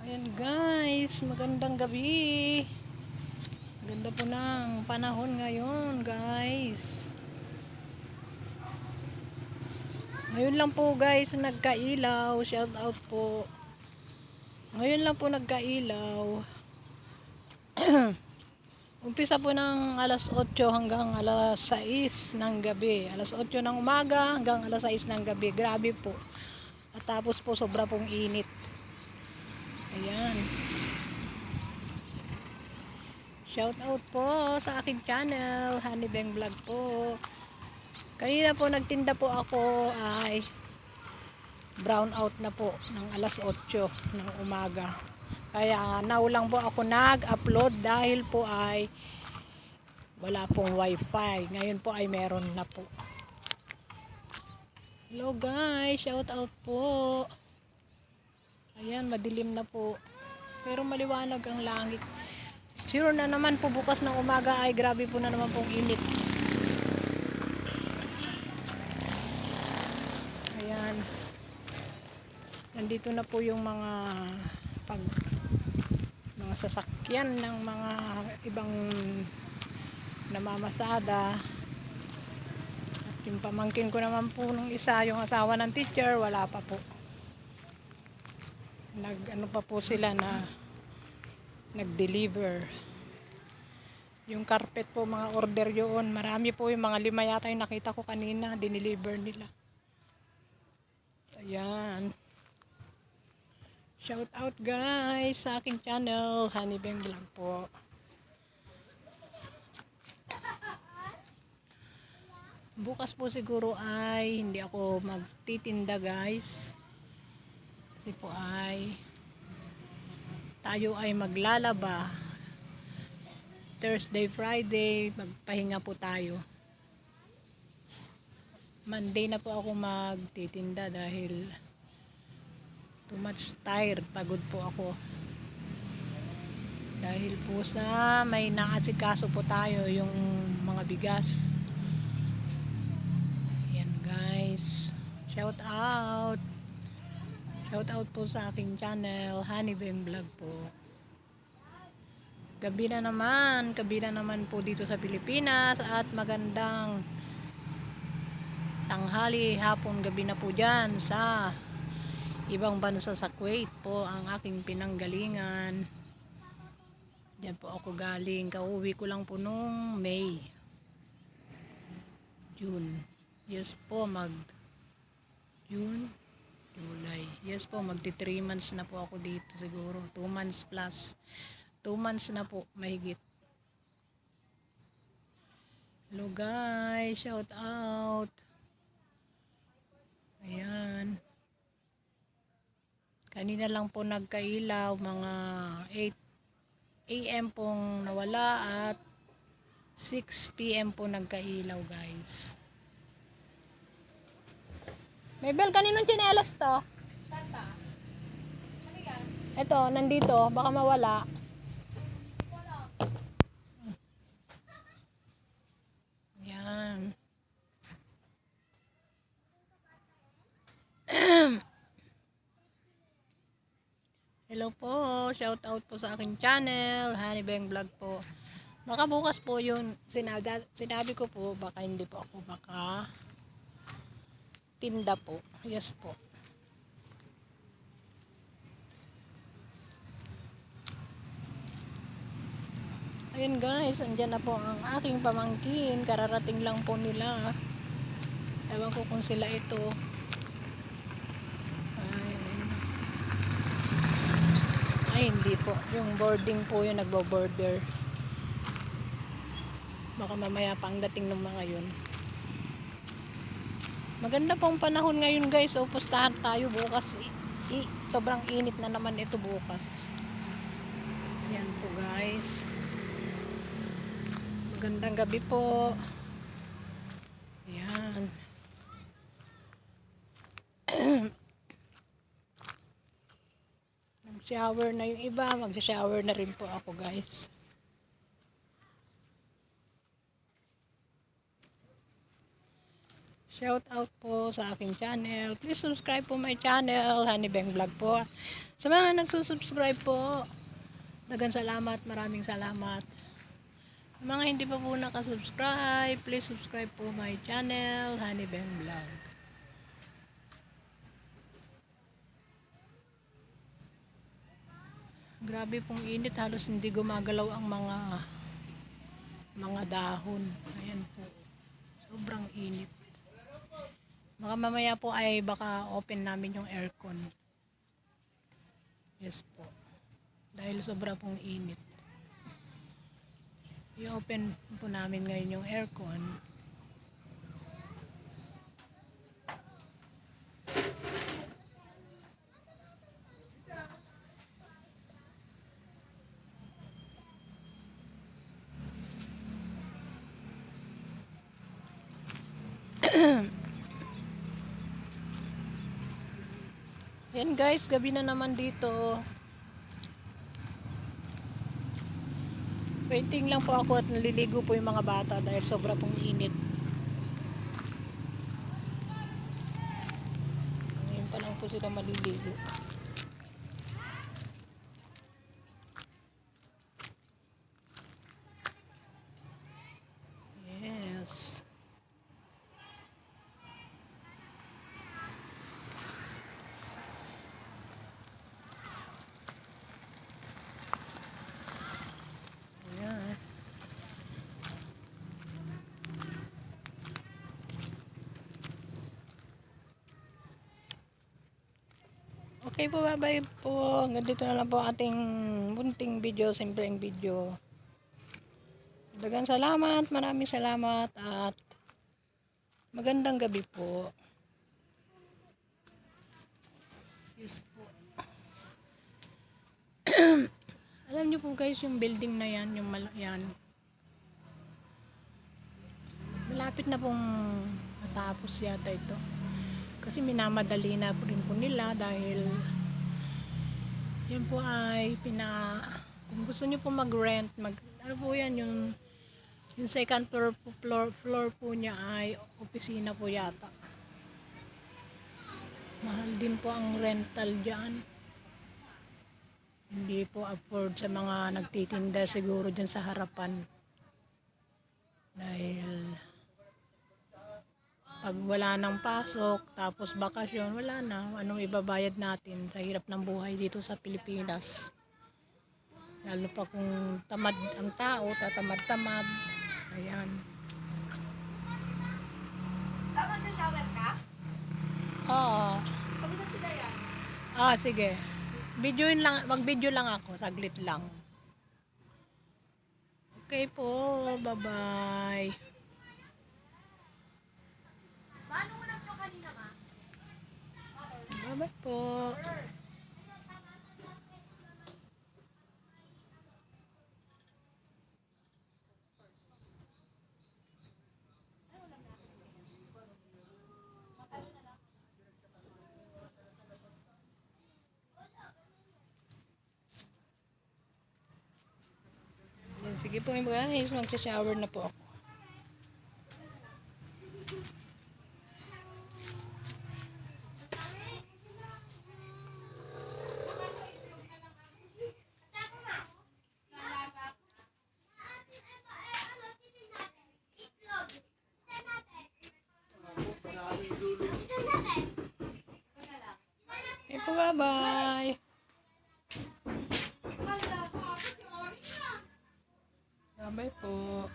Ayan guys, magandang gabi. Ganda po ng panahon ngayon guys. Ngayon lang po guys nagkailaw. Shout out po. Ngayon lang po nagkailaw. Umpisa po ng alas 8 hanggang alas 6 ng gabi. Alas 8 ng umaga hanggang alas 6 ng gabi. Grabe po. At tapos po sobra pong init. Ayan. Shout out po sa aking channel, Honeybang Vlog po. Kanina po nagtinda po ako ay brown out na po ng alas 8 ng umaga. Kaya now lang po ako nag-upload dahil po ay wala pong wifi. Ngayon po ay meron na po. Hello guys, shout out po. Ayan, madilim na po. Pero maliwanag ang langit. Sure na naman po bukas ng umaga ay grabe po na naman pong init. Ayan. Nandito na po yung mga sasakyan ng mga ibang namamasada. At yung pamangkin ko naman po nung isa, yung asawa ng teacher, wala pa po. Ano pa po sila na nag-deliver. Yung carpet po, mga order yun. Marami po, yung mga 5 yata yung nakita ko kanina, dineliver nila. Ayan. Shout out guys sa aking channel, Honeybang Vlog po. Bukas po siguro ay hindi ako magtitinda guys. Kasi po ay tayo ay maglalaba. Thursday, Friday, magpahinga po tayo. Monday na po ako magtitinda dahil too much tired, pagod po ako. Dahil po sa may naasikaso po tayo yung mga bigas. Yan guys. Shout out. Shout out po sa aking channel, Honeybang Vlog po. Gabi na naman po dito sa Pilipinas at magandang tanghali, hapon, gabi na po dyan sa ibang bansa sa Kuwait po ang aking pinanggalingan. Diyan po ako galing. Kauwi ko lang po nung May. June. Yes po, June, July. Yes po, magti 3 months na po ako dito siguro. 2 months plus. 2 months na po, mahigit. Hello guys, shout out. Ayan. Kanina lang po nagkailaw, mga 8 AM pong nawala at 6 PM po nagkailaw guys. Mabel, kaninong tsinelas to? Santa? Ito, nandito, baka mawala. Yan. Hello po, shout out po sa aking channel, Honeybang Vlog po. Baka bukas po yun, sinabi ko po, baka hindi po ako tinda po. Yes po. Ayun guys, andyan na po ang aking pamangkin. Kararating lang po nila. Ewan ko kung sila ito. Ay, hindi po. Yung boarding po yung nagbo-border. Baka mamaya pang dating ng mga yun. Maganda pong panahon ngayon guys. So, pustahan tayo bukas. Sobrang init na naman ito bukas. Yan po guys. Magandang gabi po. Yan. Mag-shower na yung iba. Mag-shower na rin po ako guys. Shout out po sa aking channel. Please subscribe po my channel, Honey Beng Vlog po. Sa mga nagsusubscribe po, dagang salamat, maraming salamat. Sa mga hindi pa po nakasubscribe, please subscribe po my channel, Honey Beng Vlog. Grabe pong init, halos hindi gumagalaw ang mga dahon. Ayan po. Sobrang init. Baka mamaya po ay baka open namin yung aircon. Yes po. Dahil sobra pong init. I-open po namin ngayon yung aircon. Yan guys, gabi na naman dito. Waiting lang po ako at naliligo po yung mga bata dahil sobra pong init. Ngayon pa lang po sila maliligo. Yes. Ayan. Okay po, bye-bye po. Hanggang dito na lang po ating bunting video, simpleng video. Dagang salamat, maraming salamat at magandang gabi po. Yes po. Alam niyo po guys, yung building na yan, yung yan, malapit na pong matapos yata ito. Kasi minamadali na po rin po nila dahil yan po ay kung gusto niyo po mag-rent, ano po yan, yung second floor po niya ay opisina po yata. Mahal din po ang rental dyan. Hindi po afford sa mga nagtitinda siguro dyan sa harapan. Dahil pag wala nang pasok, tapos bakasyon, wala na. Anong ibabayad natin sa hirap ng buhay dito sa Pilipinas. Lalo pa kung tamad ang tao, tatamad-tamad. Ayan. Tama sa shower ka? Oo. Kamusta si Dayan? Sige. Videoin lang, mag-video lang ako, saglit lang. Okay po, bye-bye. Paano mo nang kanina ma? Bye-bye po. Yan, sige po guys, mag-shower na po ako. Okay po, bye-bye. Bye-bye po.